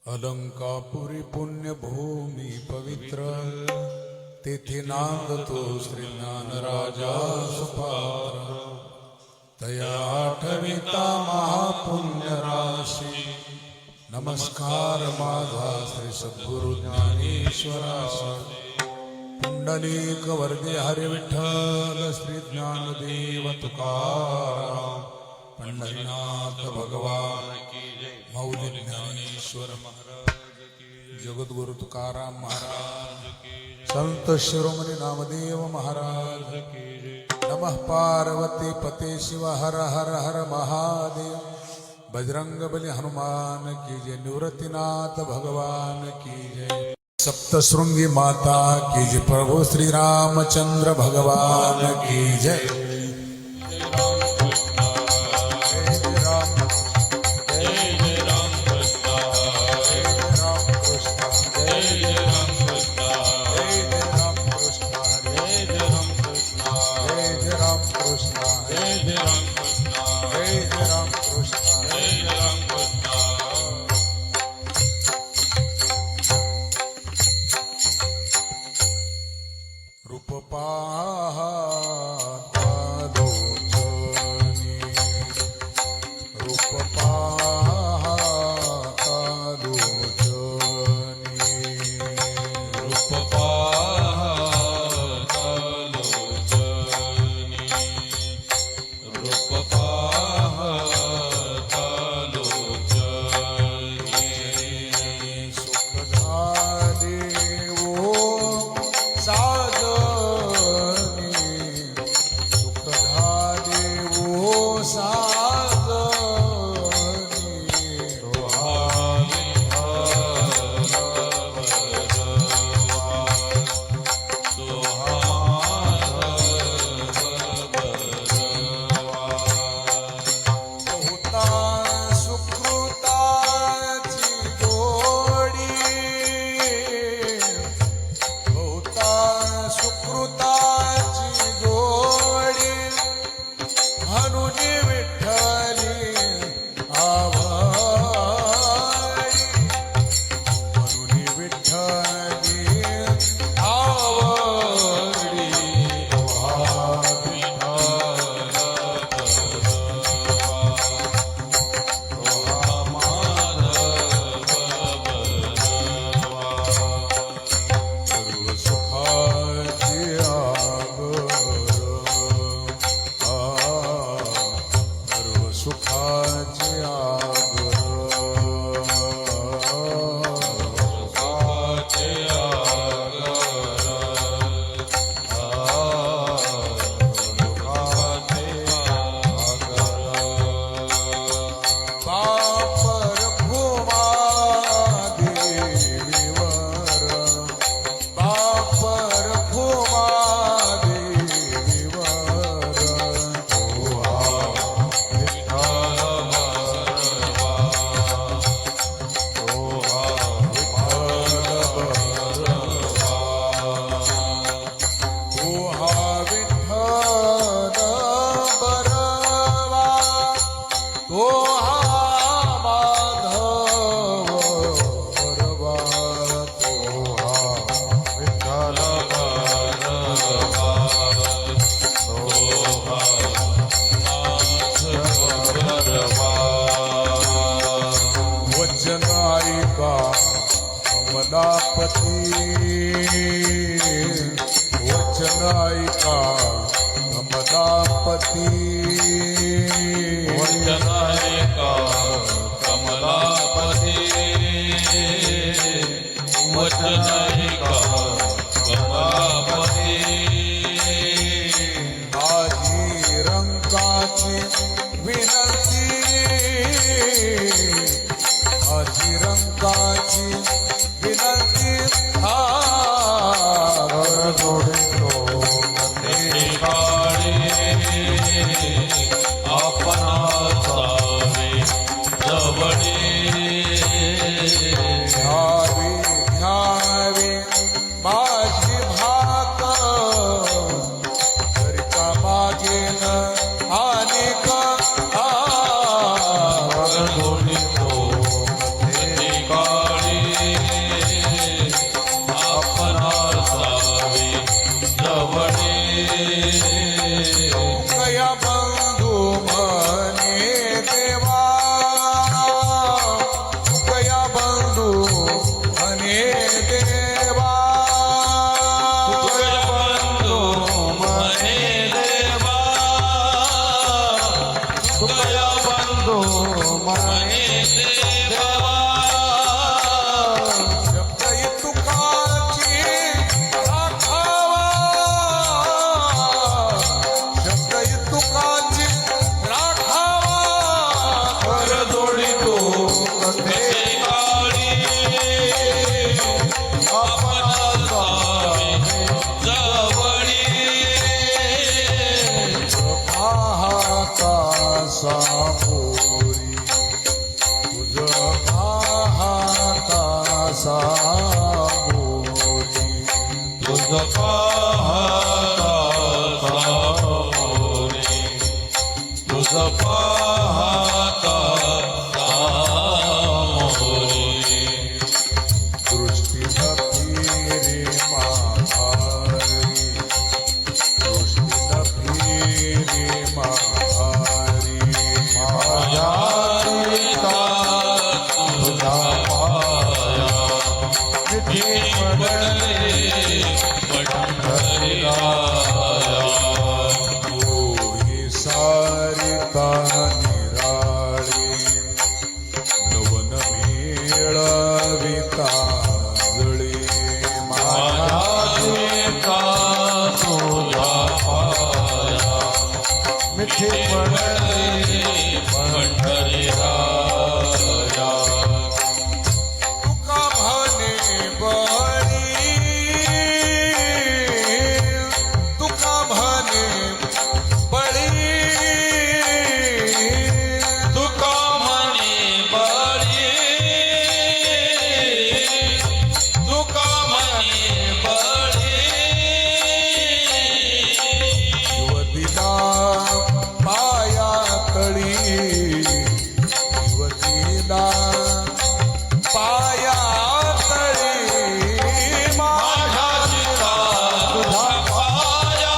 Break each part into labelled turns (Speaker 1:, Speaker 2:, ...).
Speaker 1: अलंकापुरी पुण्यभूमी पवित्र, तेथे नांदतो श्री ज्ञानराजा सुपात्र. तया आठविता महापुण्य राशी, नमस्कार माझा श्री सद्गुरु ज्ञानेश्वरासी. पुंडलिक वर्गे हरी विठ्ठल श्री ज्ञानदेव तुकाराम. पंढरीनाथ भगवान की जय. मौली ज्ञानेश्वर महाराज की. जगद्गुरु तुकाराम महाराज की. संत शिरोमणी नामदेव महाराज की जय. नमः पार्वती पते शिव हर हर हर महादेव. बजरंग बली हनुमान की जय. निवृत्तिनाथ भगवान की जय. सप्तशृंगी माता की जय. प्रभु श्री रामचंद्र भगवान की जय. कमलापती वचनायिका कमलापती
Speaker 2: वचनायिका कमलापती वचनायिका कमलापती
Speaker 1: आजी रंगाची विनंती आजी रंगाची विनंती जोडतो
Speaker 2: आपणा सावे जवळे
Speaker 1: घ्यावी घ्यावी माझी भाक घरचा मागेन अनेक
Speaker 2: जोडितो काळी
Speaker 1: सामोरी
Speaker 2: तुझ पाहता सामोरे तुझ पाहता सामोरे
Speaker 1: दृष्टी न फिरे माघारी दृष्टी न फिरे माघारी
Speaker 2: माझ्या सीता तुझा पाया किती पडले पंढरीराया
Speaker 1: मोही सारिता निराळी नवन मेळविता जळी
Speaker 2: माझ्या सीता तुझा पाया मिठी पडले पंढरीराया
Speaker 1: तुका म्हणे बळी तुका म्हणे बळी
Speaker 2: तुका म्हणे बळी तुका म्हणे बळी
Speaker 1: युवतीला पाया तळी युवतीला पाया तळी
Speaker 2: माझ्या सीता तुझा पाया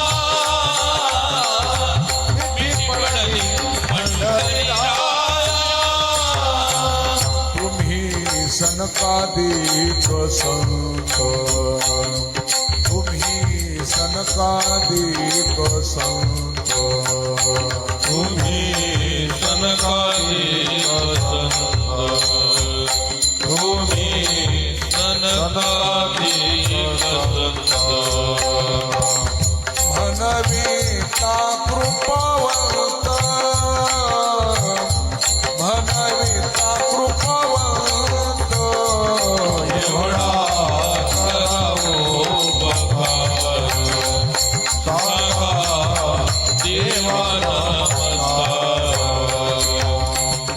Speaker 2: मिठी पडली पंढरीराया
Speaker 1: तुम्ही सनकादिक संत तुम्ही सनकादिक संत
Speaker 2: तुम्ही सनकादिक संत तुम्ही सनकादिक संत
Speaker 1: म्हणविता कृपावंत म्हणविता कृपावंत
Speaker 2: एवढा करावो बघार सागा देवा नमस्कार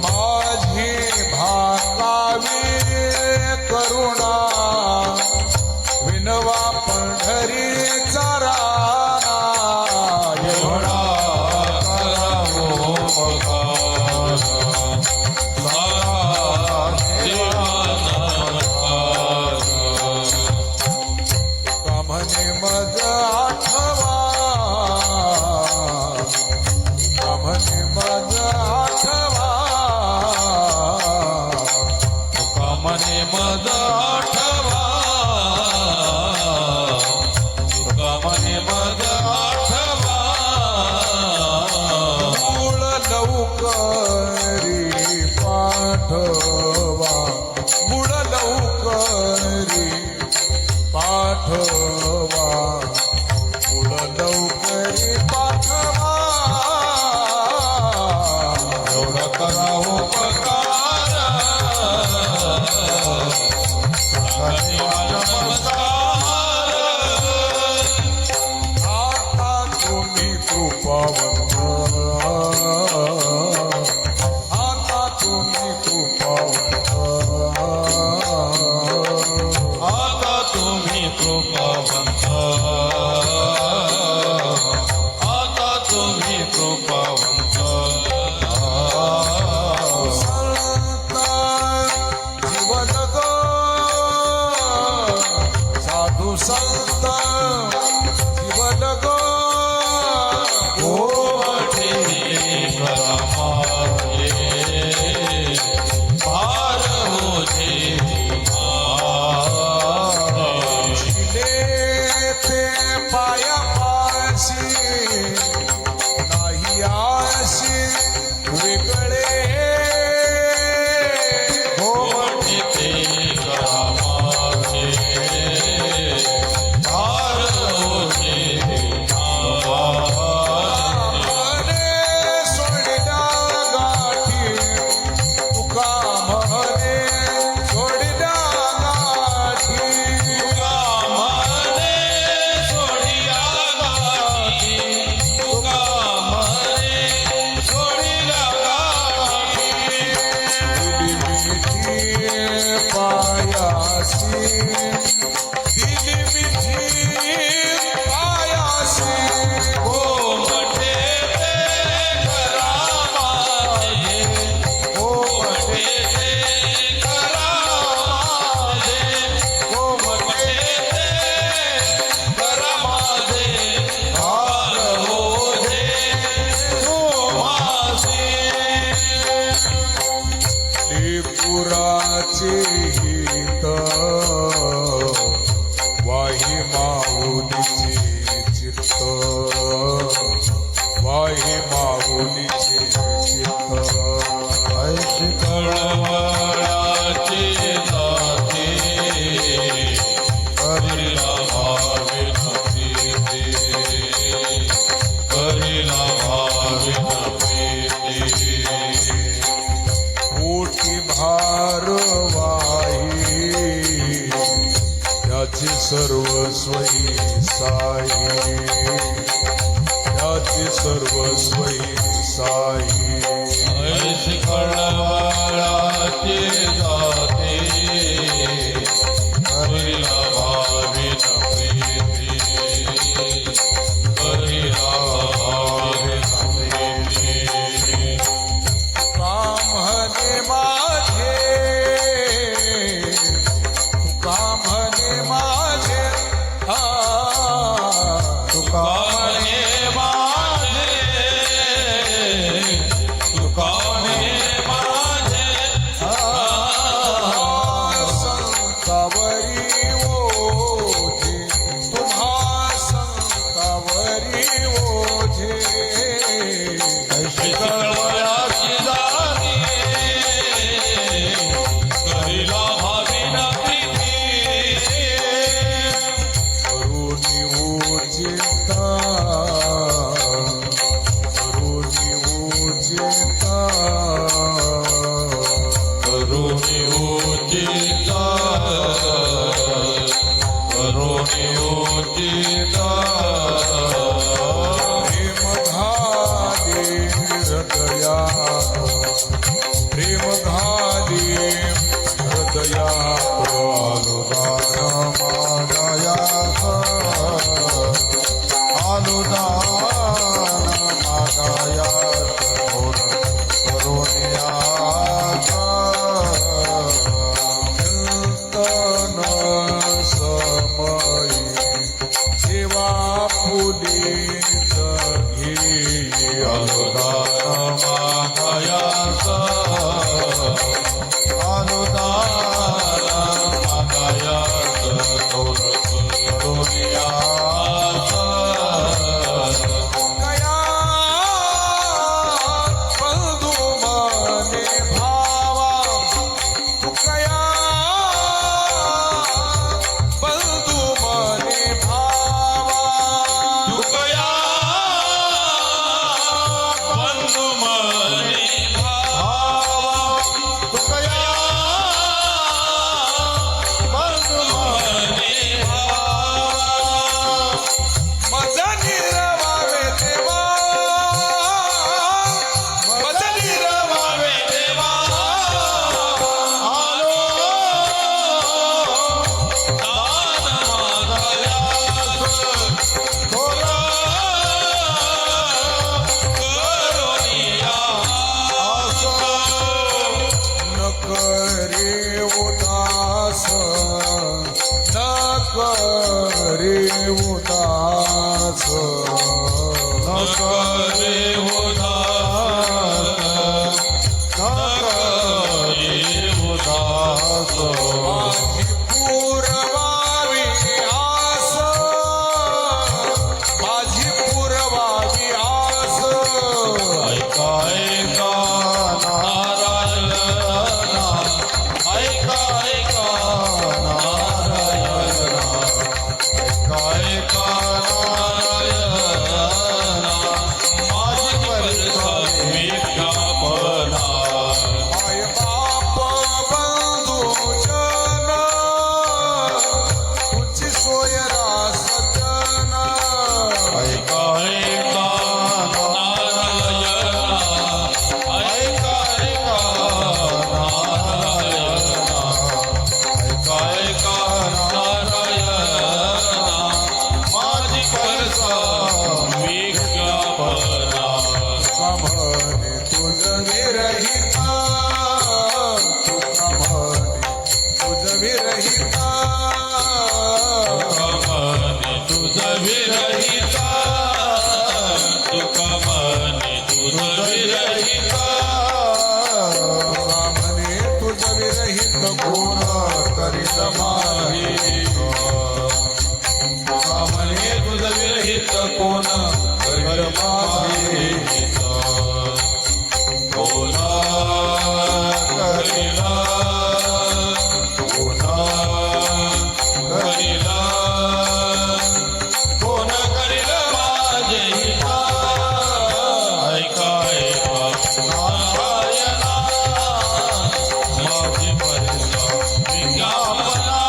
Speaker 1: माझी भाकावी करुणा विनवा पंढरीचा राणा
Speaker 2: एवढा करावो बघार सागा देवा नमस्कार
Speaker 1: तुका म्हणे मज आठवा तुका म्हणे मज आठवा
Speaker 2: तुका म्हणे मज आठवा तुका म्हणे मज आठवा
Speaker 1: मूळ लवकरी पाठवा मूळ लवकरी पाठवा मूळ लवकरी पाठवा
Speaker 2: एवढं करावं उपकार
Speaker 1: पायासी दिली मिठी पायासी
Speaker 2: कोमटे ते करा माझे, कोमटे ते करा माझे, कोमटे ते करा माझे, भार ओझे तुम्हासी.
Speaker 1: त्रिपुराचे हित वाही माऊलीचे चित्त वाही माऊलीचे चित्त
Speaker 2: ऐशी कळवळाची जाती, करीला भावे न प्रीती, करीला भावे न प्रीती.
Speaker 1: कोटी भार वाही त्याचे सर्वस्वही साई त्याचे सर्वस्वही साई
Speaker 2: ऐशी कळवळाची जाती, करीला भावे न प्रीती, करीला भावे न प्रीती.
Speaker 1: कामहने माझे कामहने माझे
Speaker 2: तुका म्हणे माझे, तुका म्हणे माझे,
Speaker 1: संतावरी ओझे तुम्हा संतावरी ओझे
Speaker 2: ऐशी कळवळाची जाती, करीला भावी न प्रीती.
Speaker 1: करुणी ओझेता करुणी ओझेता
Speaker 2: करुणी उचिता, करुणी उचिता.
Speaker 1: प्रेम घाले हृदयात प्रेम घाले हृदयात अनुदान मागायास अनुदान मागायास करुण्यास चिंतन समयी सेवा फुलीच घे
Speaker 2: अनुदान मागायास, अनुदान मागायास करुण्यास.
Speaker 1: कया बंधू मने भावा कया बंधू मने भावा
Speaker 2: तुकया बंधु मनी भावा, तुकया बंधु मनी भावा.
Speaker 1: मजा निरवावे देवा मजा निरवावे देवा
Speaker 2: आलो दान मागायास, थोरा करुणियास.
Speaker 1: न करे उदास न करे उदास
Speaker 2: न करे उदास, न करे उदास.
Speaker 1: माझी पुरवावी आस माझी पुरवावी आस
Speaker 2: ऐका ऐका नारायण, ऐका ऐका नारायण, ऐका ऐका नारायण. माझी परिस्थिती विज्ञापना,
Speaker 1: माय बाप बंधू
Speaker 2: करील माही कामने तुझ विरहित कोण करील माही कोण करील कोण करील माझे हिता ऐका ऐका नारायणा माझी परीक्षा विज्ञापना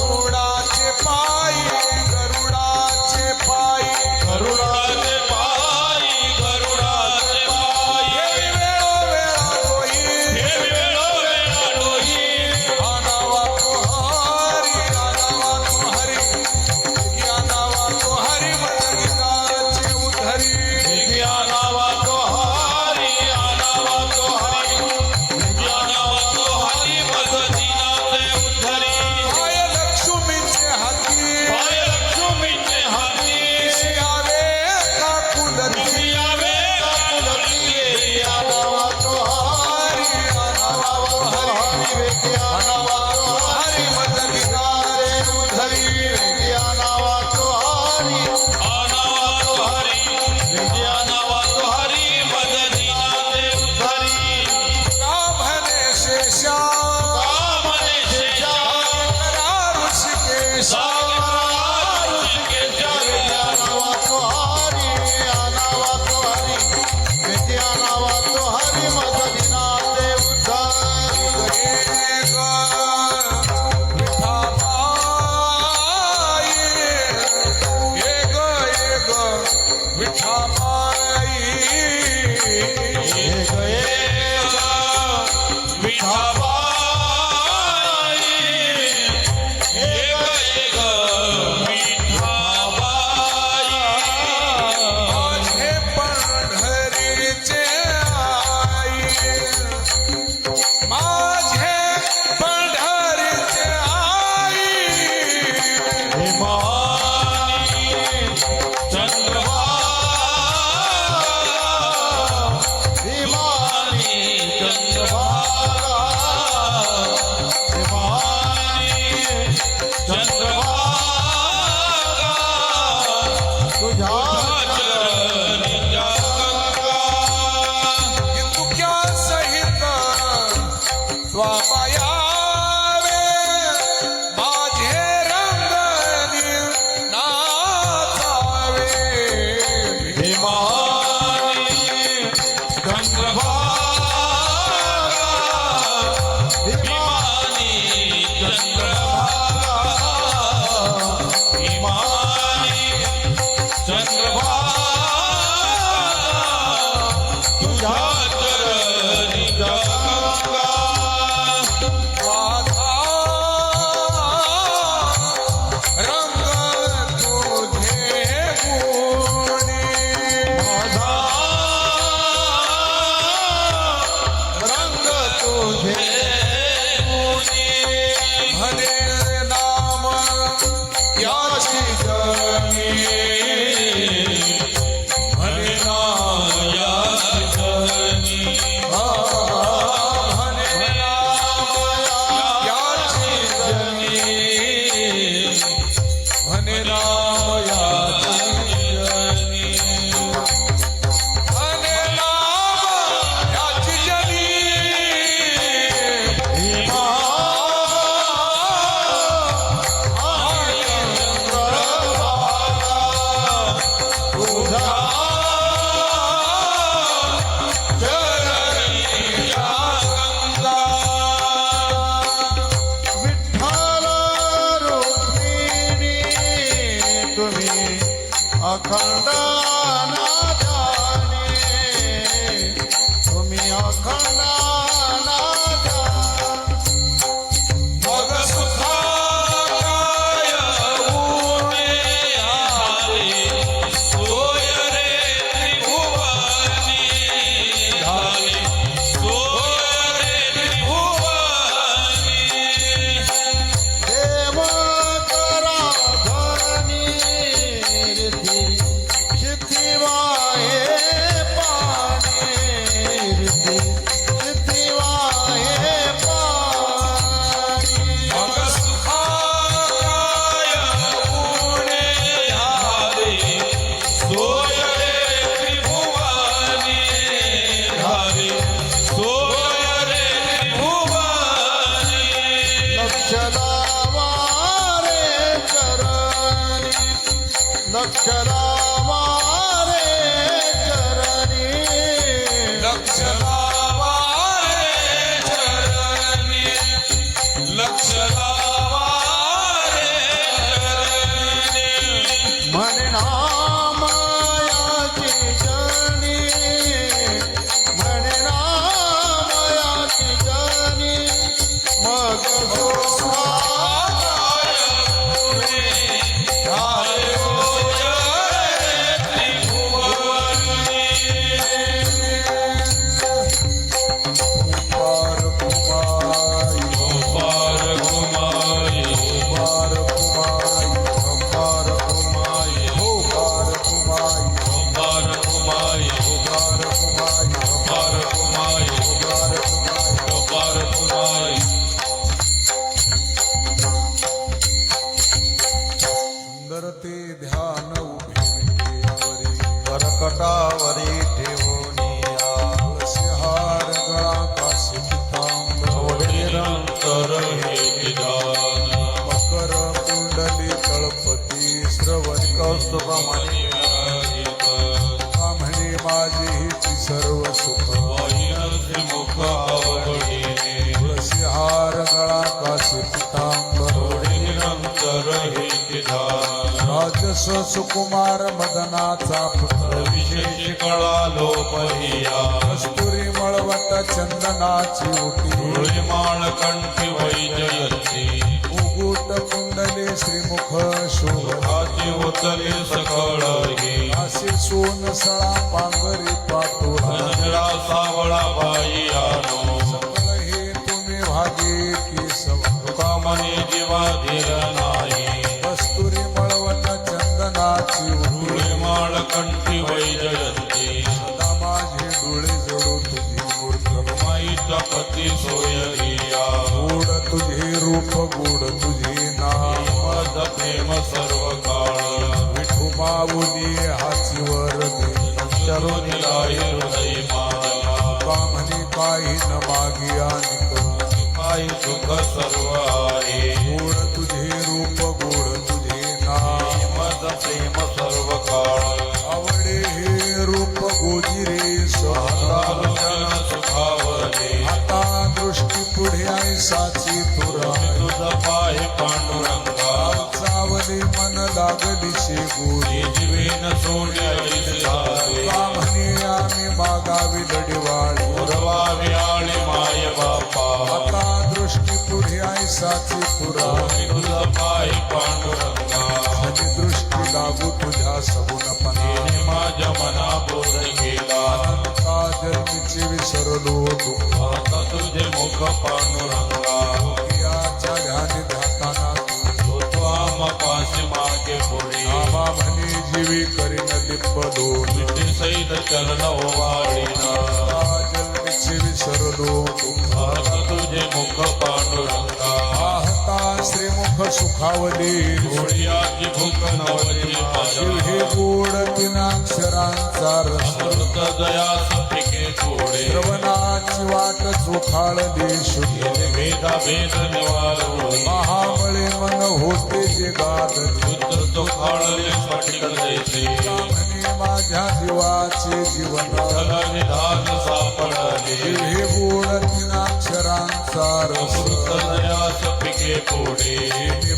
Speaker 1: गरुडाचे पायी गरुडाचे पायी
Speaker 2: गरुडाचे पायी गरुडाचे पायी
Speaker 1: वेळोवेळा होई
Speaker 2: हे वेळोवेळा डोई
Speaker 1: आनावा तो हरी आनावा तो हरी आनावा तो हरी मदनिकाचे उधरी
Speaker 2: विज्ञानावा तो हरी आनावा तो हरी विज्ञानावा तो हरी मदतीनाचे उद्धरी
Speaker 1: पाय लक्ष्मीचे हाती
Speaker 2: पाय लक्ष्मीचे हाती
Speaker 1: यावे काकुलती
Speaker 2: यावे काकुलती आनावा तो हरी आनावा तो हरी विज्ञानावा तो हरी
Speaker 1: मदनिकाचे उधरी
Speaker 2: विज्ञानावा तो हरी आनावा तो हरी विज्ञानावा तो हरी मदतीनाचे उद्धरी
Speaker 1: कामने शेषा
Speaker 2: कामने शेषा
Speaker 1: ऋषिकेशा माझे पंढरीचे आई माझे पंढरीचे आई तुक्या सहित स्वापायावे माझे रंगनी नाचावे माझा रंग तुझे गुणी
Speaker 2: रंग तुझे
Speaker 1: म्हणे नाम याची जनी म्हणे नाम म्हणे नाम याची जनी म्हणे नाम याची जनी म्हणे नाम याची जनी
Speaker 2: अखंड ना जाने तुम्ही अखंड ना जाने
Speaker 1: मग सुखा काय उणे आले सोय रे त्रिभुवनी झाले सोय रे त्रिभुवनी
Speaker 2: देव करा धनी रिधी शिथिवाये पाणी रिधी लक्ष लावा रे चरणी लक्ष लावा रे चरणी
Speaker 1: लक्ष लावा रे चरणी लक्ष लावा रे चरणी
Speaker 2: म्हणे नामयाची जनी म्हणे नामयाची जनी मग सोसा पार कुमाई पार कुमाई पार कुमाई हो पार कुमाई पार कुमाई पार कुमाई सुंदर ते ध्यान उभे विटेवरी कर्कटावरी ठेवूनिया तुळशीहार गळा काशी पितांबर
Speaker 1: निरंतर हे विधान
Speaker 2: मकर कुंडली तळपती श्रवण
Speaker 1: कौस्तुभमणी विरहित
Speaker 2: म्हणे माझी हिची सर्व सुख
Speaker 1: मुख अवघडीने
Speaker 2: तुळशीहार गळा काशी पितांबर
Speaker 1: निरंतर हे विधान
Speaker 2: राजस सुकुमार मदनाचा पुत्र
Speaker 1: विशेष कळा लोपहिया
Speaker 2: कस्तुरी मळवट चंदनाची उटी
Speaker 1: माळ कंठी वैजयंती
Speaker 2: मुकुट कुंडले श्रीमुख शोभ
Speaker 1: हाती उतले सकळ हे
Speaker 2: असे सोन सळा पांगरी पाटोळा
Speaker 1: निळा सावळा बाई आनो
Speaker 2: सकळ हे तुम्ही भागी की सव
Speaker 1: कामने जीवा धीर नाही
Speaker 2: कस्तुरी मळवट चंदनाची उटी
Speaker 1: माळ कंठी वैजयंती
Speaker 2: सदा माझे डोळे जडू तुझी मूर्ख
Speaker 1: माईचा पती सोयरिया
Speaker 2: गोड तुझे रूप गोड तुझे नाम
Speaker 1: मद प्रेम सर्व काळ
Speaker 2: विठू माऊली हाची वर
Speaker 1: चरुनिला हृदय माया
Speaker 2: का म्हणे काही न मागी अनिक
Speaker 1: आई सुख सर्व आहे
Speaker 2: गोड तुझे रूप गोड तुझे नाम
Speaker 1: मद प्रेम सर्व काळ
Speaker 2: आवडे हे रूप गोजिरे सहसा
Speaker 1: लोचन सुखावले
Speaker 2: आता दृष्टी पुढे आई साची तुरा
Speaker 1: तुझ पाय पांडुरंगा
Speaker 2: चावले मन लागली शे गोरी
Speaker 1: जीवेन सोडले
Speaker 2: का म्हणे आम्ही मागावी लढवाळी
Speaker 1: उरवावे आळे माय बापा
Speaker 2: आता दृष्टी पुढे आई साची तुरा
Speaker 1: तुझ पाय पांडुरंगा
Speaker 2: आणि दृष्टी लागू तुझ्या सगुणपणा
Speaker 1: माझ्या मना बोध केला
Speaker 2: जन्मीचे विसरलो दुःख
Speaker 1: आता तुझे मुख पांडुरंगा
Speaker 2: याच्या ध्यानी ध्याताना तू
Speaker 1: तो आम पाशी मागे पुढे
Speaker 2: आम्हा म्हणे जीवी करीन लिप्पलो
Speaker 1: सैत चरण ओवाळीना
Speaker 2: जन्मीचे विसरलो दुःख
Speaker 1: आता तुझे मुख पांडुरंगा
Speaker 2: पाहता श्रीमुख सुखावली
Speaker 1: डोळ्याची भूक नवली
Speaker 2: शिव हे गोड तीनाक्षरांचा रस
Speaker 1: अमृत दयास पिके थोडे
Speaker 2: श्रवणाची वाट चोखाळली शुद्ध
Speaker 1: भेदा भेद निवारू
Speaker 2: महाबळे मन होते जे गादली
Speaker 1: पुत्र तो खाळले स्फटिक देते
Speaker 2: म्हणे माझ्या जीवाचे जीवन
Speaker 1: जल निधान सापडले
Speaker 2: हे गोड तीनाक्षरांचा रस
Speaker 1: अमृत दयास पिके थोडे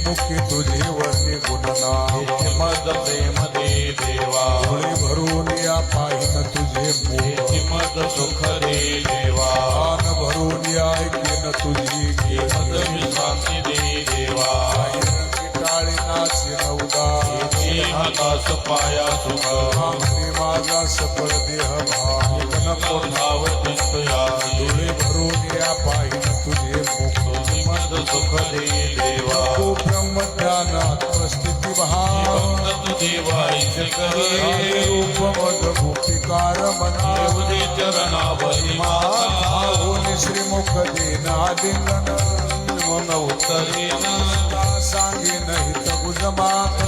Speaker 2: मुखी तुझे वर्णी गुणनाम
Speaker 1: मद प्रेम दे देवा
Speaker 2: डोळे भरून या पाहिन तुझे मोह
Speaker 1: मद सुख दे देवा
Speaker 2: कान भरून या ऐकेन तुझी
Speaker 1: मद विश्रांती दे देवा
Speaker 2: टाळी नाचे नवदा
Speaker 1: हातास पाया सुख
Speaker 2: आमने माझा सकळ देह भाव
Speaker 1: नको धाव दिसया
Speaker 2: डोळे भरून या पाहिन तुझे मुख
Speaker 1: मद सुख दे देवा
Speaker 2: तू ब्रह्मज्ञान आत्मस्थिती भाव
Speaker 1: देवायचे करे
Speaker 2: रूप मद भूपिकार मना
Speaker 1: देवदे चरणावरी माता
Speaker 2: होनी श्रीमुख देना लिंगन
Speaker 1: मन उत्तरेन
Speaker 2: सांगे नाही तगुज मात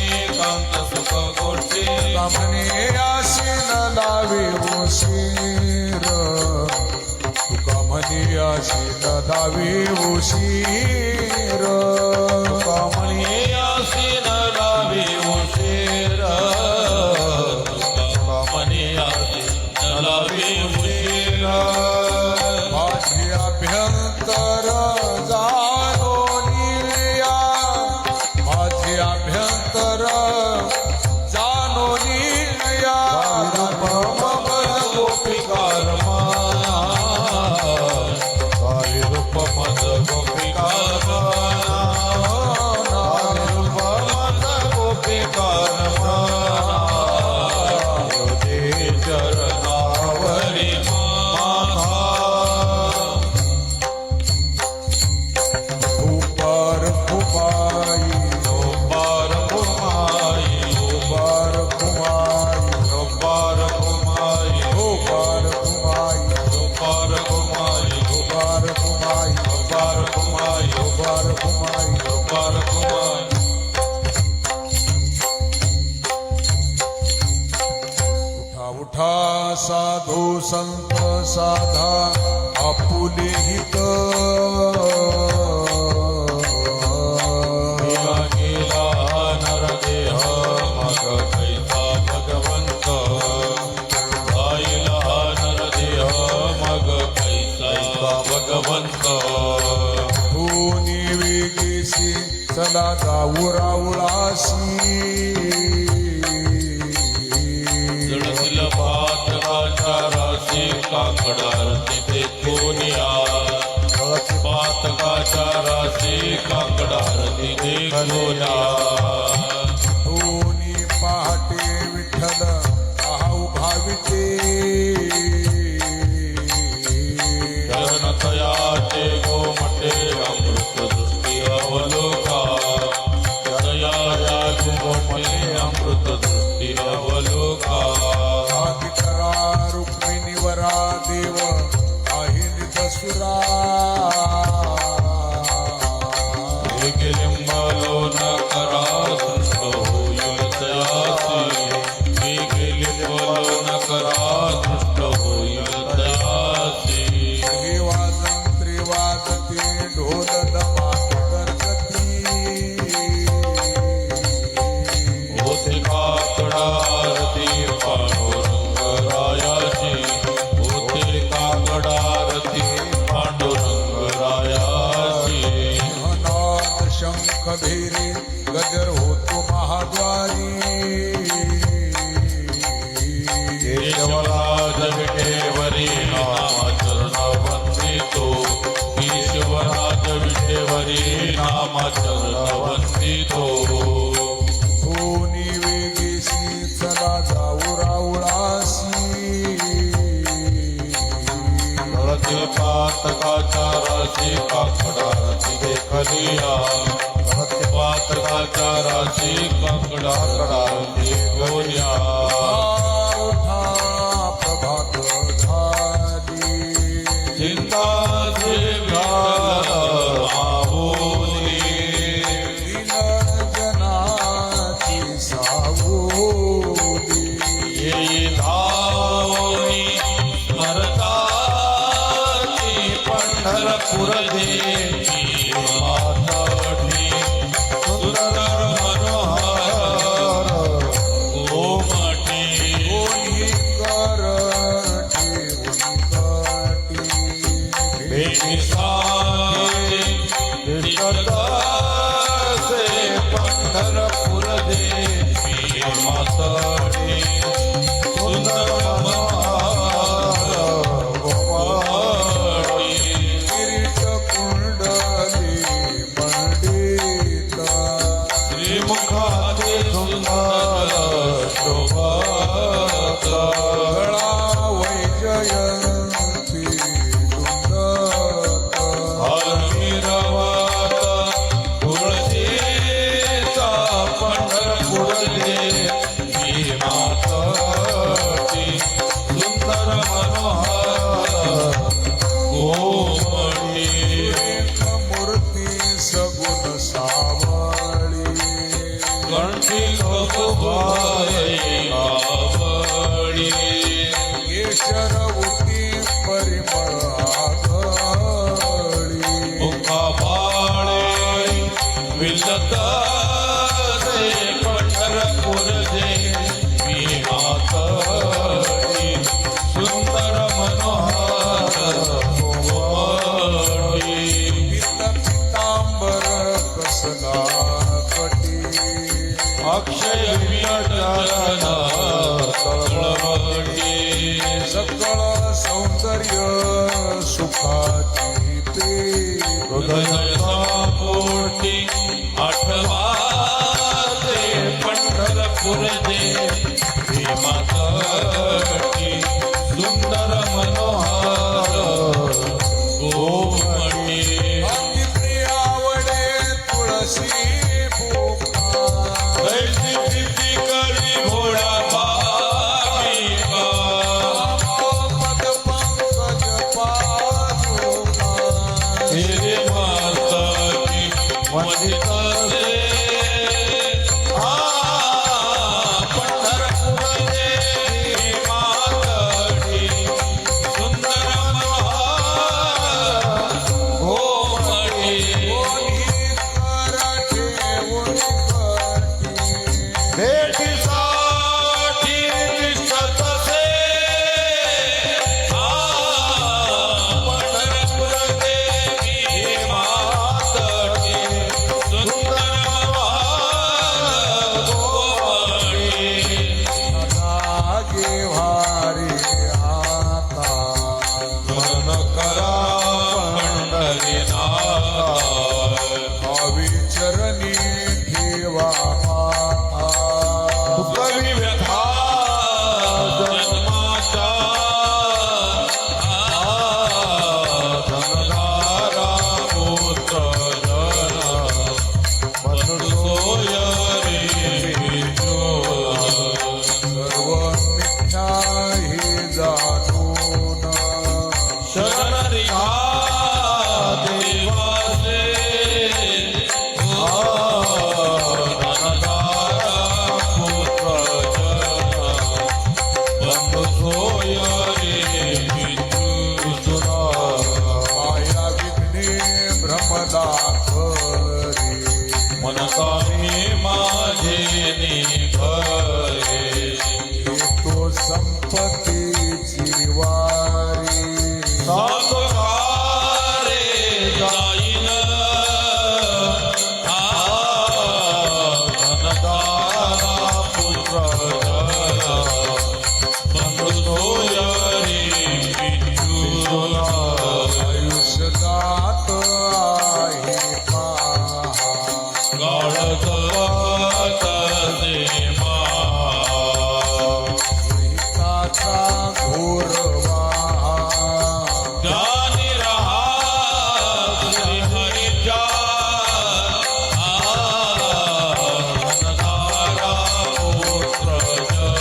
Speaker 1: एकांत सुख गोष्टी
Speaker 2: म्हणे आशीन लावे उशीर तुका म्हणे आशीन लावे उशीर दरबार घुमाई
Speaker 1: दरबार घुमाई
Speaker 2: उठा उठा साधू संत साधा आपुले हित
Speaker 1: गेला गेला नरदेह मग कैसा भगवंत गायला नरदेह मग कैसा भगवंत
Speaker 2: धोनी वेगेसी चला जाऊ राऊळासी
Speaker 1: जडतील पातकाच्या राशी काकडार तिथे कोणिया पातकाच्या राशी काकडार तिथे कोणिया
Speaker 2: दोन्ही पहाटे विठ्ठल आहाऊ भाविते
Speaker 1: चरण तयाचे गोमटे अमृत दृष्टी अवलोका तयाच्या गोमटे अमृत दृष्टी अवलोका
Speaker 2: आदि करा रुक्मिणीवरा देव आहे दसुरा
Speaker 1: एक लिंबालो न करा दृष्ट होईल तयासी एक लिंबालो न करा दृष्ट होईल तयासी
Speaker 2: हे वाजंत्री वाजते ढोल दमात करकती
Speaker 1: होते काकडा आरती पांडुरंग रायाची होते काकडा आरती पांडुरंग रायाची
Speaker 2: नाद शंख भेरी गजर होतो महाद्वारी
Speaker 1: केशवराज विठेवरी नामाचरण वंदितो केशवराज विठेवरी नामाचरण वंदितो
Speaker 2: दोन्ही वेगेसी चला जाऊ राऊळासी
Speaker 1: गळती पातकाच्या राशी काकडा तिथे खलिया गळती पातकाच्या राशी काकडा तिथे गोल्या
Speaker 2: उठा प्रभात झाली
Speaker 1: चिंता मावोली
Speaker 2: दीन जनाची सावली
Speaker 1: येई धावोनी स्मरताची पंढरपूर देवी माताठी सुंदर मनोहर गोमटी
Speaker 2: कोणी करठी उंकटी
Speaker 1: भेटी सारे दिसतासे पंढरपूर देवी माताठी सुंदर मनोहर गोमटी
Speaker 2: किरीट कुंडली मंडित
Speaker 1: श्रीमुखाते सुंदर शोभाता
Speaker 2: गळा वैजयंती दुंदत
Speaker 1: हरमिरवाता तुळशीचा पंढरपूर देवी माताची सुंदर मनोहर गोमटी
Speaker 2: एक मूर्ती सगुण सावळी
Speaker 1: कंठी कपुबाई आवडी
Speaker 2: केशरवती परिमळ आघळी
Speaker 1: मुखा बाळे विलता दे पंढरपूर देवी माताची सुंदर मनोहर गोमटी
Speaker 2: पित पितांबर कसला कटी
Speaker 1: अक्षय विठ्ठल तळवटी
Speaker 2: सकळ सौंदर्य सुखाची पे
Speaker 1: हृदय पोटी आठवा ते पंढरपूर देवी माताची सुंदर मनोहर गोमटी
Speaker 2: अति प्रिय आवडे तुळशी भोपा
Speaker 1: कैसी प्रीती करी घोडा भाविका
Speaker 2: पद पंकज पादुका
Speaker 1: तेरे माता की वंदित ते पंढरपूर देवी मातडी सुंदर घोमडी भेटीसाठी दिसत असे पंढरपूर देवी मातडी सुंदर घोमडी मन करा पंढरीनाथ
Speaker 2: अविचरणी ठेवा
Speaker 1: कवी व्यथा जन्माचा धनधारा पुत्र जन सोय रे
Speaker 2: सर्व मिथ्या हे जाणून
Speaker 1: शरण रिहा देवाचे धनधारा पुत्र जन बंधु सोय रे
Speaker 2: माया विघ्ने भ्रमदाखरे
Speaker 1: मनकामी माझे निघरे
Speaker 2: तो संपत्तीची वारी
Speaker 1: सातकारे जाईन धनधारा पुत्र जन बंधु सोय रे
Speaker 2: आयुष्यदात आहे पहा
Speaker 1: काळकवत देवा
Speaker 2: हिताचा घोर वाहा
Speaker 1: ज्ञानी रहा श्री हरीच्या धनधारा पुत्र जन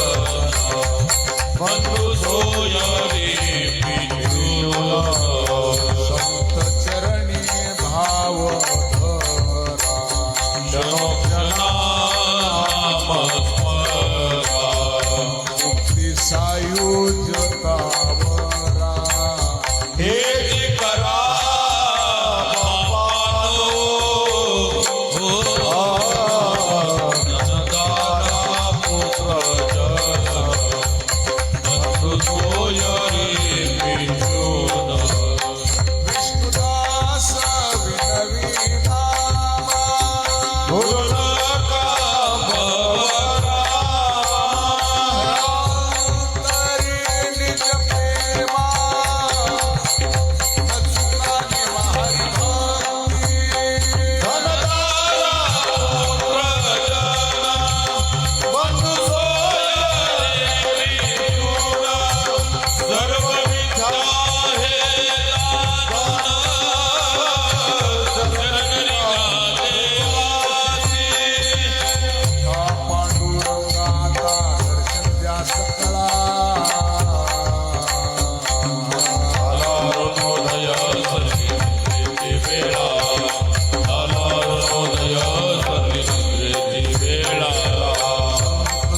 Speaker 1: बंधु सोय रे
Speaker 2: संत चरणी भाव धरा
Speaker 1: क्षणोक्षणाम स्मरा
Speaker 2: मुक्ती सायुज्यतावरा
Speaker 1: हे जे करा धनधारा पुत्र जन बंधु सोय रे
Speaker 2: विष्णुदास विनवी नामा
Speaker 1: भुलका
Speaker 2: तरी निज प्रेमा नचुकाने हरी भक्ती
Speaker 1: धनधारा पुत्र जन बंधु सोय रे सर्व विद्या हे
Speaker 2: हा पांडुरंगाचा दर्शन द्या सकळा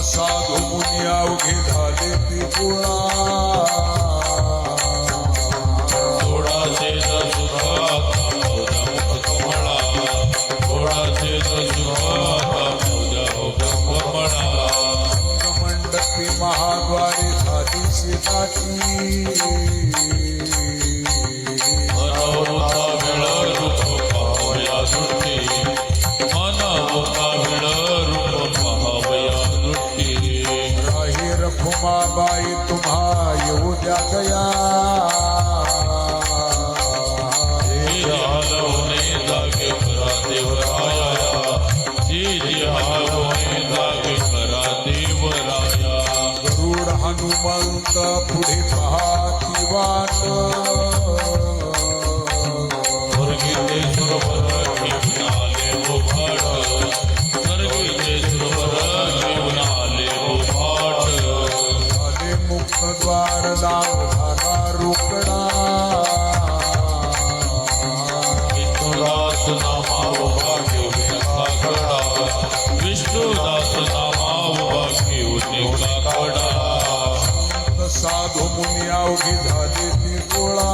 Speaker 2: साधू मुनी अवघे झाले त्रिपुरा मंडपी महाद्वारे झाली शेताची राही रखुमाबाई तुम्हा येऊ द्या दया गरुड हनुमंत पुढे पाहती वाट आले मुक्त द्वार लाभ झाला रोकडा
Speaker 1: नामा काकडा
Speaker 2: साधू मुनी अवघी झाली ती गोळा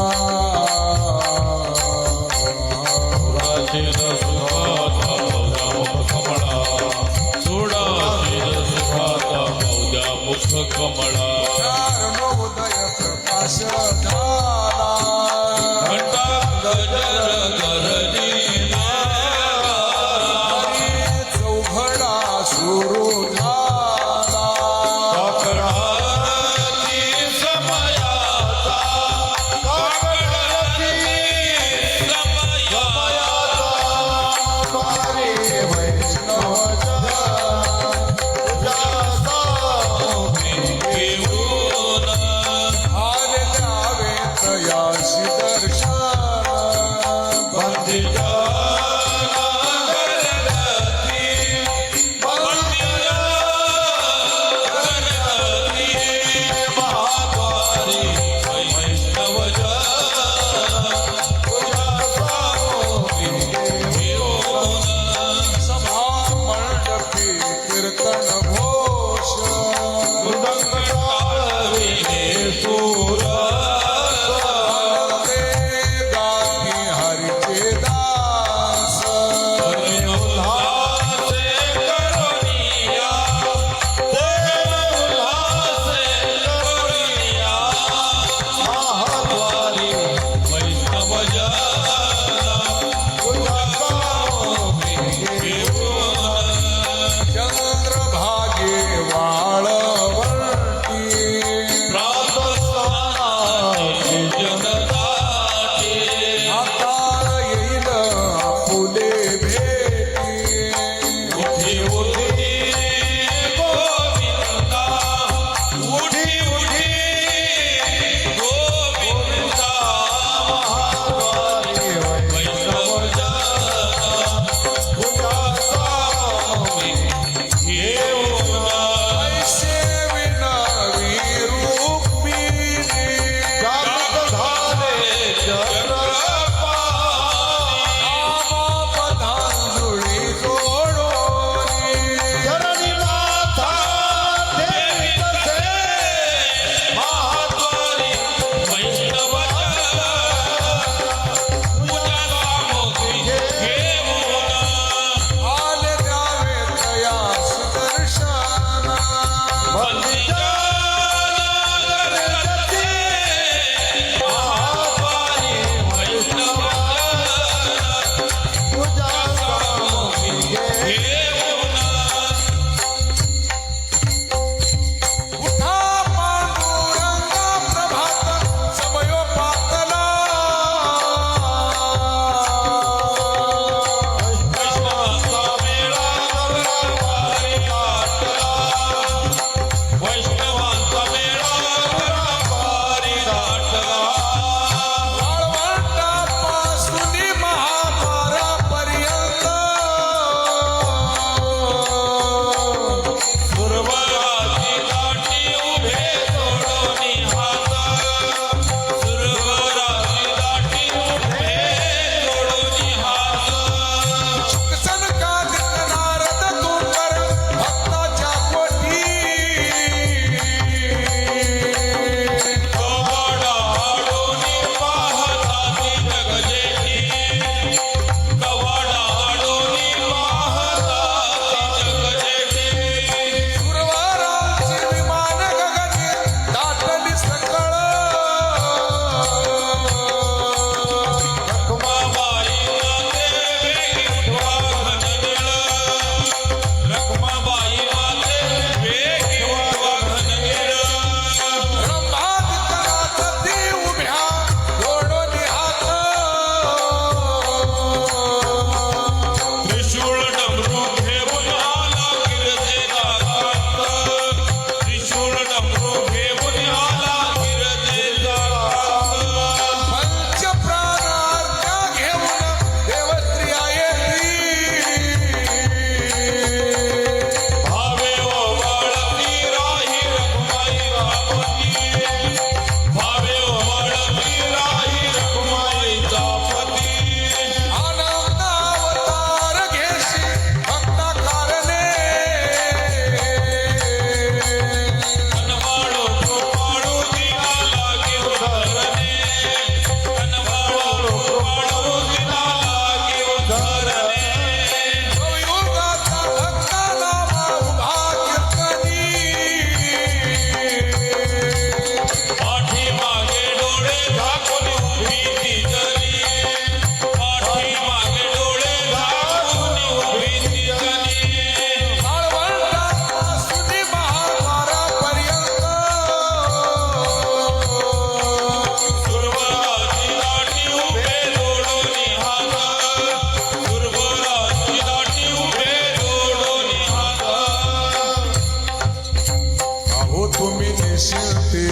Speaker 1: सुडाशील सुखाचा मौजा मुख कमळा सुडाशील सुखाचा मौजा मुख कमळा
Speaker 2: चार नवोदय प्रकाश झाला
Speaker 1: घंटा गजर गरजीला
Speaker 2: चौघडा सुरू झाला
Speaker 1: काकडाची समयाचा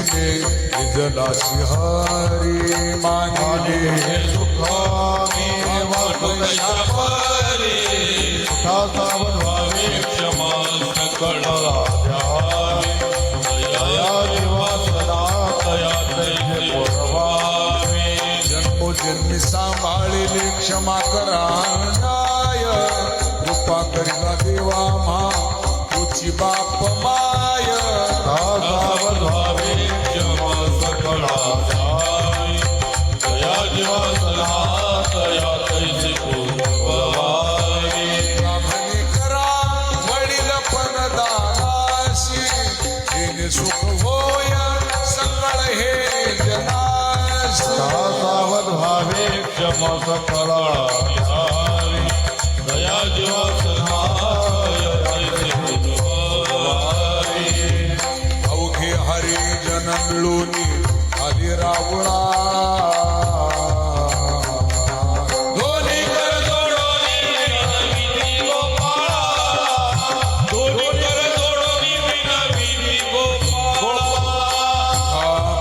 Speaker 2: दिले निजलासी हरी मानिले
Speaker 1: हे सुखाने वाटुया परी सुखाचा व्हावे क्षमा सकळ राजावे दया देवा सदा दया तैसे पुरवावे
Speaker 2: जन्मोजन्मी सांभाळिले क्षमा करा न्याय कृपा करिला देवा मा तुझी बाप माय
Speaker 1: सावध व्हावे क्षमा सकळ राजावे दया देवा सदा दया तैसे पुरवावे
Speaker 2: ब्राह्मणी करा वडील पण दानाशी येणे सुख होय सकळ हे जनाशी
Speaker 1: सावध व्हावे क्षमा सकळ राजावे दया देवा सदा दया तैसे पुरवावे
Speaker 2: अवघे हरी जन मिळून आली रावळा
Speaker 1: दोन्ही कर जोडोनी विनविनी गोपाळा दोन्ही कर जोडोनी विनविनी गोपाळा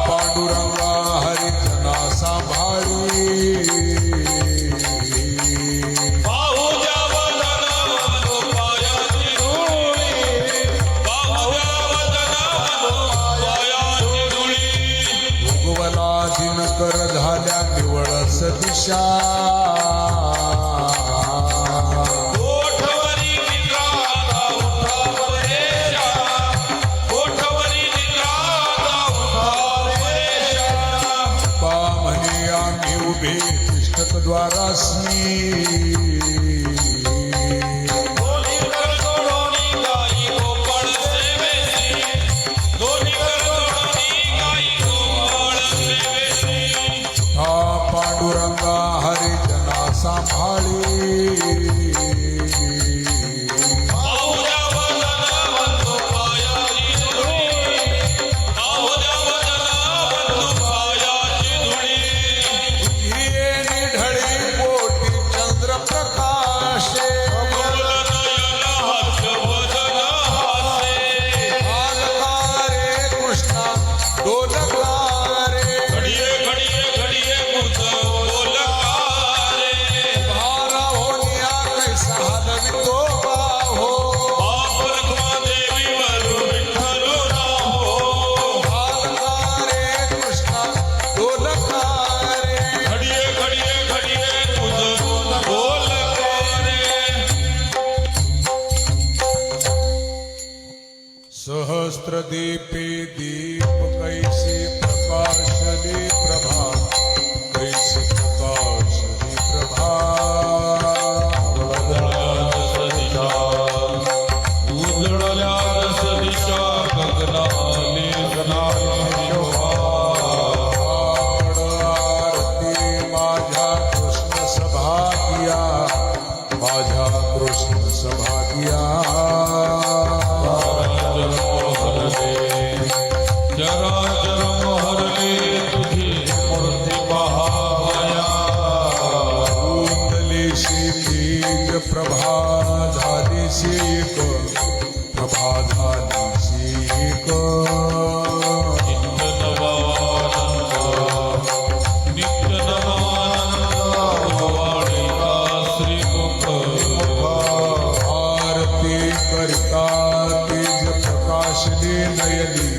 Speaker 2: पांडुरंगा हरी जना सांभाळी
Speaker 1: बाहुजा वदना मनो पायाची धुळी बाहुजा वदना मनो पायाची धुळी
Speaker 2: भोगवला दिनकर झाल्या निवळस दिशा
Speaker 1: कोठवरी निद्राता उठा परेशा कोठवरी निद्राता उठा परेशा
Speaker 2: पा म्हणे आम्ही उभे तिष्ठक द्वारासी
Speaker 1: दोन्ही कर जोडोनी गाई गोपाळ सेवेसी दोन्ही कर जोडोनी गाई गोपाळ सेवेसी
Speaker 2: हा पांडुरंगा हरी जना सांभाळी
Speaker 1: बाहुजा वदना बंधू पायाची धुळी बाहुजा वदना बंधू पायाची धुळी
Speaker 2: ये निढळी पोटी चंद्र प्रकाशे
Speaker 1: कमलनयन हर्षवदन हासे
Speaker 2: बालकारे कृष्णा डोलकारे
Speaker 1: घडिये घडिये घडिये मुझ बोलकारे
Speaker 2: भारा होनिया कैसा हलवितो बाहो
Speaker 1: बाप रखुमादेवी वरु विठ्ठल राहो
Speaker 2: बालकारे कृष्णा डोलकारे
Speaker 1: घडिये घडिये घडिये तुझ बोलकारे
Speaker 2: सहस्त्रदीपे दीप कैसे प्रकाशले प्रभा कैसे प्रकाशले प्रभा
Speaker 1: उजळल्या सदिशा गगनाले गगनाले शोभा
Speaker 2: आपण आरती माझ्या कृष्ण सभागिया माझ्या कृष्ण सभागिया
Speaker 1: चराचर मोहरले तुझी मूर्ती पहावया
Speaker 2: कुंडलेशी तेज प्रभा झालीशी एक प्रभा झालीशी एक
Speaker 1: नित्य नवानंद नित्य नवानंद वाडिका श्रीमुख
Speaker 2: आरती करिता तेज प्रकाशने नयनी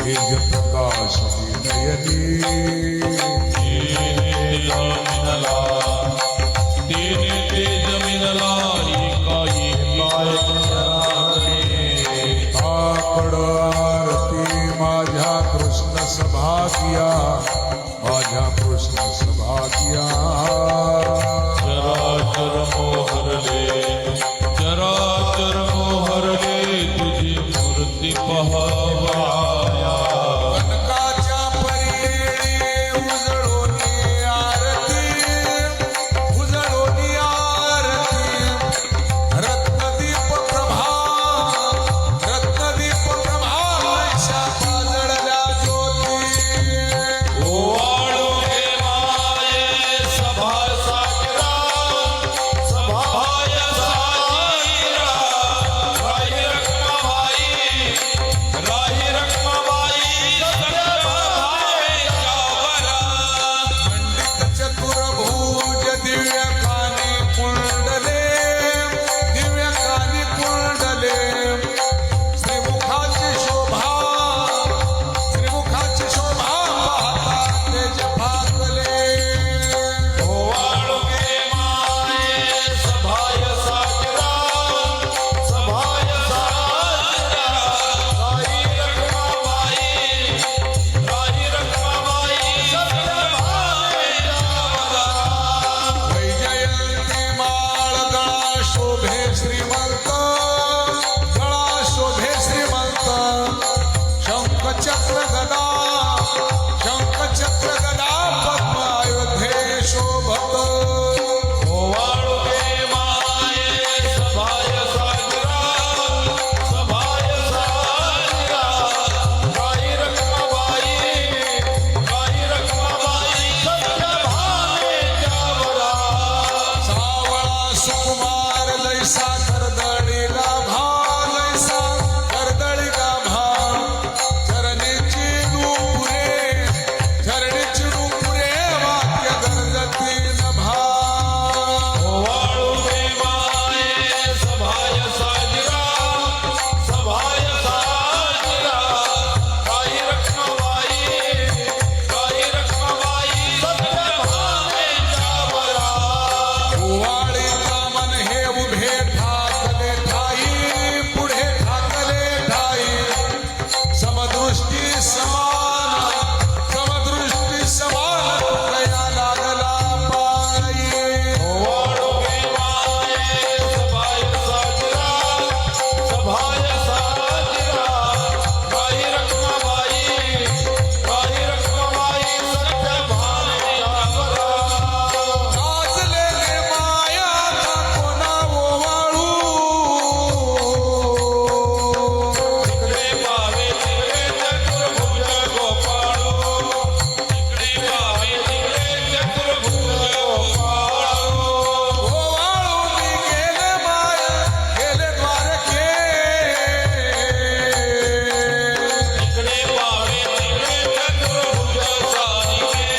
Speaker 2: तेज प्रकाशने नयनी
Speaker 1: ते जमीनला काही
Speaker 2: आपण आरती माझ्या कृष्ण सभागिया माझ्या कृष्ण सभागिया
Speaker 1: चराचर मोहरले तुझी मूर्ती पहावया
Speaker 2: कनकाच्या परी उजळोनी आरती रत्नदीप प्रभा कैशा पाजळल्या ज्योती
Speaker 1: ओवाळूने
Speaker 2: लैसा करदळी गाभा लैसा करदळी गाभा चरणीची डुपुरे वाक्य गरजती नभा
Speaker 1: वाळू माये सभाय साजिरा काही रखमाबाई सत्य भावेच्या बरा
Speaker 2: ओवाळीचा मन हे उभे ठाकले ठाई पुढे ठाकले ठाई समदृष्टी समान तुकया लागला पायी
Speaker 1: वाळू माये सभाय साजिरा काही रखमाबाई सत्य भावेच्या बरा
Speaker 2: गाजलेले माया कोणा ओवाळू
Speaker 1: तिकडे पावे तिकडे चतुर्भुज गोपाळो तिकडे पावे तिकडे चतुर्भुज गोपाळो
Speaker 2: ओवाळूनी गेले माया गेले द्वारके
Speaker 1: तिकडे पावे तिकडे चतुर्भुज सारिके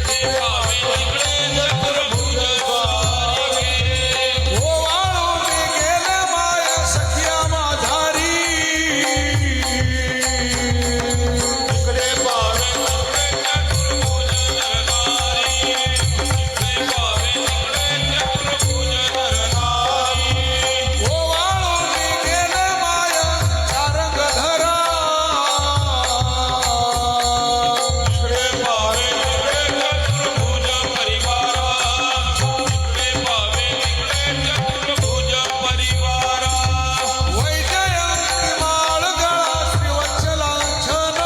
Speaker 1: तिकडे पावे तिकडे चतुर्भुज सारिके
Speaker 2: ओवाळूनी गेले माया सखिया माधारी
Speaker 1: तिकडे पावे तिकडे चतुर्भुज नरनारी तिकडे पावे तिकडे चतुर्भुज नरनारी
Speaker 2: ओवाळूनी गेले माया सारंगधरा
Speaker 1: तिकडे पावे तिकडे चतुर्भुज परिवारा तिकडे पावे तिकडे चतुर्भुज परिवारा
Speaker 2: वैजयंती माळगळा श्रीवत्सलांछन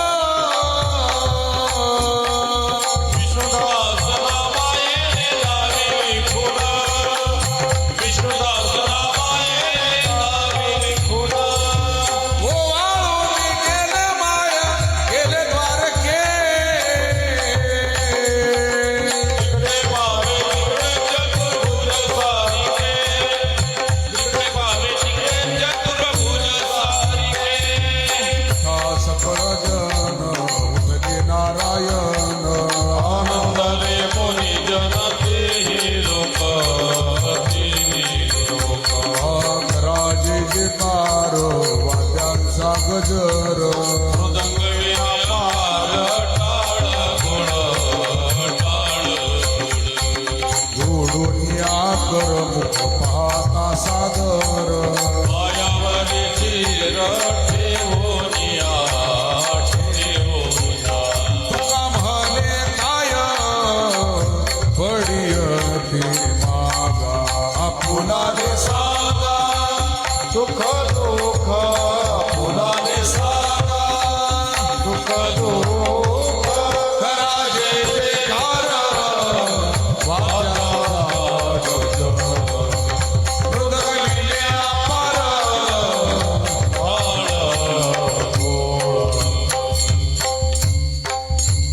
Speaker 1: विष्णुदास नामाये दावी विठुल विष्णुदास नामाये दावी विठुल
Speaker 2: ओवाळूनी गेले माया गेले द्वारके
Speaker 1: तिकडे पावे तिकडे चतुर्भुज सारिके तिकडे पावे तिकडे चतुर्भुज सारिके
Speaker 2: सकळ जन उभे नारायण
Speaker 1: आनंदले मुनी जनते लोक
Speaker 2: राजे जे कार वाद्यांचा गजर
Speaker 1: मृदंग व्यापार टाळ गुण
Speaker 2: जोडून या कर मुख पाहता सादर
Speaker 1: पायावरी चिर ठेवोनिया
Speaker 2: तुका म्हणे काय पडियती मागा आपुला
Speaker 1: सागा सुख दुःख फुलाने सागा सुख दुःख
Speaker 2: करा जय जयकार मृदंगिल्या पार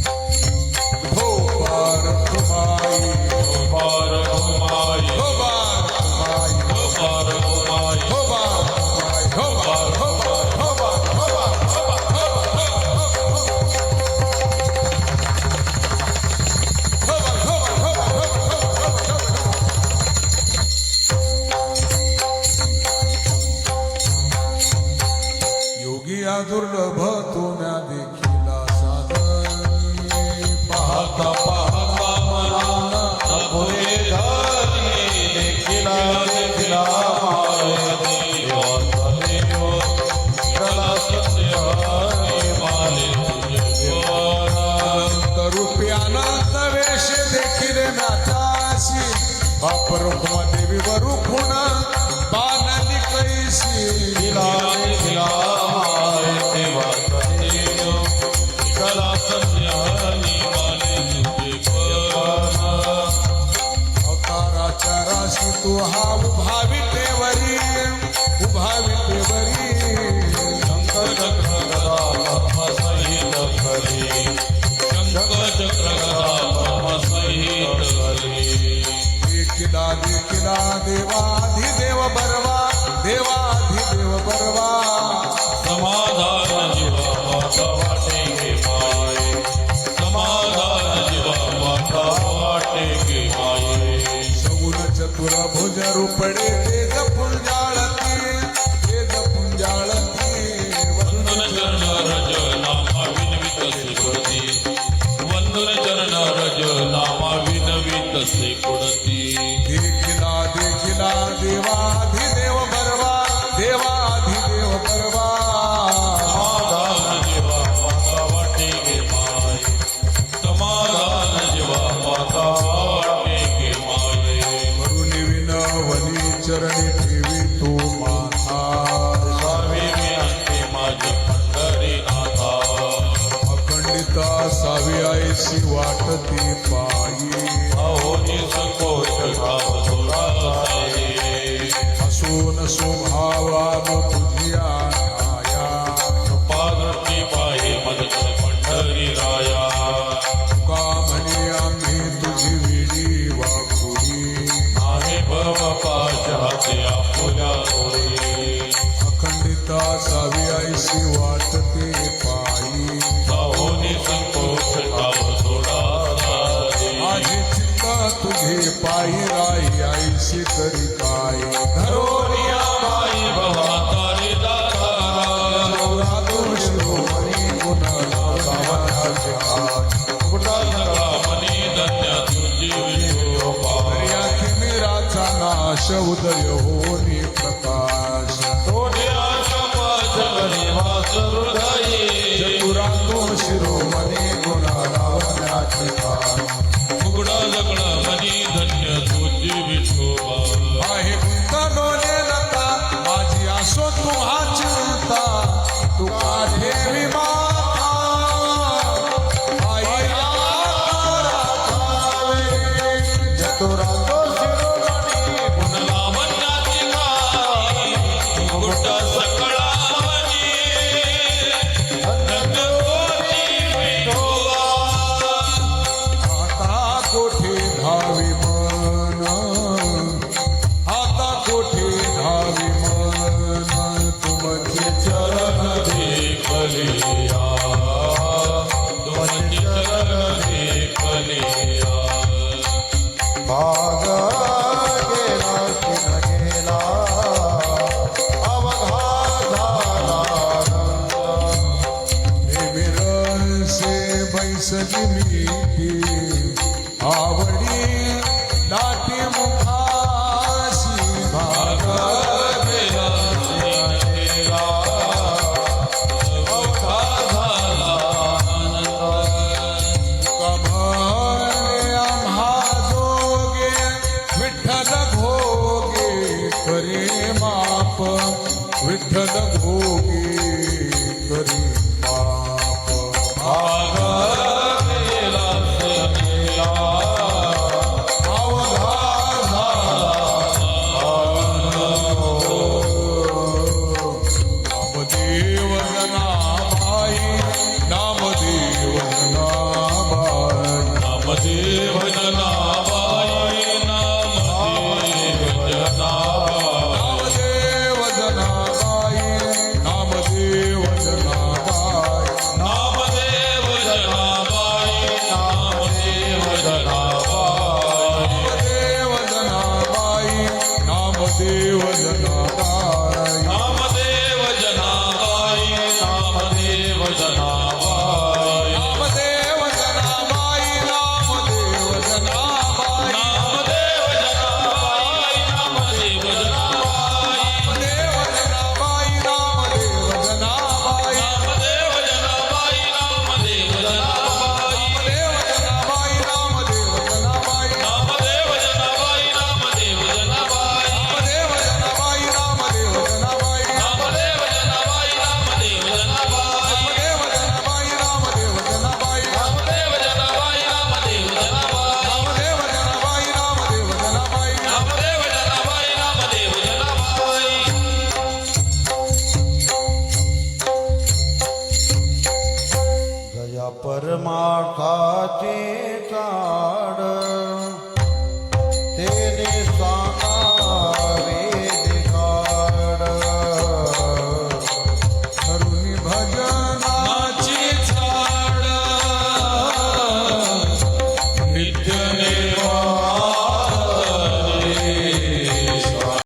Speaker 2: हो पार कुमाई
Speaker 1: पार घुमाई
Speaker 2: हो बार कुमाई
Speaker 1: पार घुमाई
Speaker 2: हो बार कुमाई हो बार हो बार हो बार हो बार हो बार हो योगिया दुर्लभ तुम्या देखिला साधनी
Speaker 1: पाहता पाहता मनान पुरे धनी देखिला देखिला मारे देव कला सत्य हरी माले तुझे
Speaker 2: रूपी अनंत वेश देखील नाचाशी बाप रुक्म देवी वरुखुण बानली कैसी
Speaker 1: दिला देखिला मारे देव कला सत्य हरी माले तुझे
Speaker 2: अवताराच्या राशी तू हा उभा विटेवरी
Speaker 1: शंकर चक्र गदा पद्म सहित खरी शंकर चक्र गदा पद्म सहित खरी
Speaker 2: देखिला देवाधिदेव पडे तेज पुंजाळती
Speaker 1: वंदन चरण रज नामा विनवित से कुडती वंदन चरण रज नामा विनवित से कुडती
Speaker 2: देखिला देखिला देवाधिदेव बरवा देवाधिदेव बरवा
Speaker 1: समाधान जेवा माता वाटे गे माय समाधान जेवा माता वाटे गे माय
Speaker 2: करुणी विनवनी चरणी ठेवी तू माथा
Speaker 1: सावे मी अंते माझ पंढरीनाथा
Speaker 2: अखंडिता सावी आईशी वाटती पायी
Speaker 1: अहोनी संकोच भाव सोडा साये
Speaker 2: हसून स्वभावान तुझिया ठाया
Speaker 1: पादृष्टी पाहे मदत पंढरी राया
Speaker 2: तुका म्हणे आम्ही तुझी विडी वाकुडी
Speaker 1: आहे भव पाश हाते आपुल्या ओळी
Speaker 2: अखंडिता सावी आईशी वाटते पायी
Speaker 1: अहोनी संकोच भाव सोडा साये
Speaker 2: माझे चित्त तुझे पायी राई आईशी करी काय धरोनिया
Speaker 1: आई भवातारी दातारा
Speaker 2: गौरादो शिरोमणी गुण लावण्याचे हात.
Speaker 1: कुठा सगळा मनी धन्य तुझी विठोबा
Speaker 2: दर्याची मीराचा नाश उदय होनी प्रकाश
Speaker 1: तोड्या शपाश करी वास हृदयी
Speaker 2: चतुरातो शिरोमणी गुण लावण्याचे हात.
Speaker 1: उघडा सगळा मनी धन्य तुझी विठोबा
Speaker 2: आहे गुंतवले लता माझी असो तू हा चिंता तू का ठेवी माता आई चतुरातो शिरोमणी
Speaker 1: पुनला मन्नाची खाई कुठा सकळा मनी धन्य तुझी विठोबा
Speaker 2: आता कोठे धावी मन आता कोठे धावी मन तुमचे चरण
Speaker 1: देखलिया तुमची चरण देखलिया
Speaker 2: भाग गेला की गेला अवघा झाला से बैसली मी आवडी दाटी मुखाशी भाग
Speaker 1: गेला गेला अवघा झाला
Speaker 2: कमळे आम्हा जोगे विठ्ठल भोगे करे माप विठ्ठल भोगे करे माप
Speaker 1: भाग गेला गेला
Speaker 2: अवघा नामदेव जनाबाई नामदेव जनाबाई
Speaker 1: नामदेव जनाबाई नामदेव जनाबाई
Speaker 2: नामदेव जनाबाई नामदेव जनाबाई
Speaker 1: नामदेव जनाबाई नामदेव जनाबाई
Speaker 2: नामदेव जनाबाई नामदेव जनाबाई
Speaker 1: नामदेव